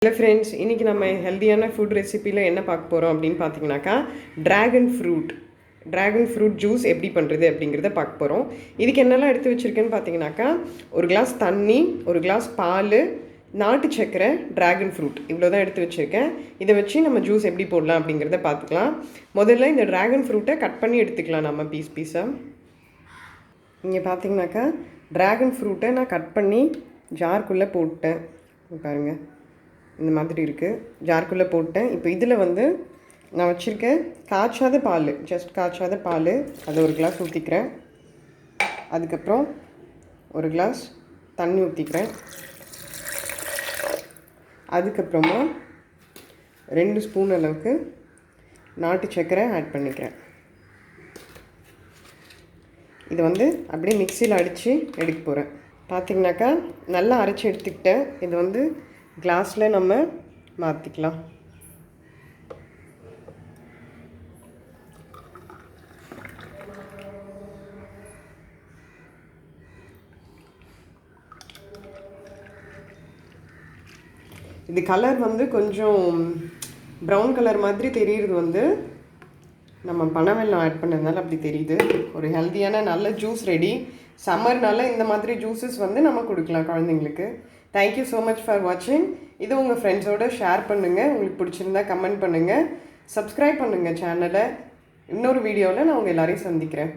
Hello friends, இன்றைக்கி நம்ம ஹெல்த்தியான ஃபுட் ரெசிப்பியில் என்ன பார்க்க போகிறோம் அப்படின்னு பார்த்தீங்கன்னாக்கா ட்ராகன் ஃப்ரூட் ஜூஸ் எப்படி பண்ணுறது அப்படிங்கிறத பார்க்க போகிறோம். இதுக்கு என்னெல்லாம் எடுத்து வச்சுருக்கேன்னு பார்த்தீங்கன்னாக்கா, ஒரு கிளாஸ் தண்ணி, ஒரு கிளாஸ் பால், நாட்டு சக்கரை, ட்ராகன் ஃப்ரூட் இவ்வளோ தான் எடுத்து வச்சுருக்கேன். இதை வச்சு நம்ம ஜூஸ் எப்படி போடலாம் அப்படிங்கிறத பார்த்துக்கலாம். முதல்ல இந்த ட்ராகன் ஃப்ரூட்டை கட் பண்ணி எடுத்துக்கலாம் நம்ம பீஸாக. இங்கே பார்த்தீங்கன்னாக்கா ட்ராகன் ஃப்ரூட்டை நான் கட் பண்ணி ஜார்க்குள்ளே போட்டேன். பாருங்கள், இந்த மாதிரி இருக்குது. ஜார்க்குள்ளே போட்டேன். இப்போ இதில் நான் வச்சுருக்கேன் காய்ச்சாத பால், காய்ச்சாத பால், அதை ஒரு கிளாஸ் ஊற்றிக்கிறேன். அதுக்கப்புறம் ஒரு கிளாஸ் தண்ணி ஊற்றிக்கிறேன். அதுக்கப்புறமா 2 ஸ்பூன் அளவுக்கு நாட்டு சர்க்கரை ஆட் பண்ணிக்கிறேன். இது அப்படியே மிக்சியில் அடித்து எடுக்க போகிறேன். பார்த்திங்கனாக்கா நல்லா அரைச்சி எடுத்துக்கிட்டேன். இது கிளாஸில் நம்ம மாற்றிக்கலாம். இது கலர் கொஞ்சம் ப்ரௌன் கலர் மாதிரி தெரியுறது நம்ம பனவெல்லம் ஆட் பண்ணதுனால அப்படி தெரியுது. ஒரு ஹெல்த்தியான நல்ல ஜூஸ் ரெடி. சம்மர்னால இந்த மாதிரி ஜூஸஸ் நம்ம கொடுக்கலாம் குழந்தைங்களுக்கு. தேங்க்யூ ஸோ மச் ஃபார் வாட்சிங். இது உங்கள் ஃப்ரெண்ட்ஸோடு ஷேர் பண்ணுங்கள். உங்களுக்கு பிடிச்சிருந்தா கமெண்ட் பண்ணுங்கள். சப்ஸ்கிரைப் பண்ணுங்கள் சேனலை. இன்னொரு வீடியோவில் நான் உங்கள் எல்லோரையும் சந்திக்கிறேன்.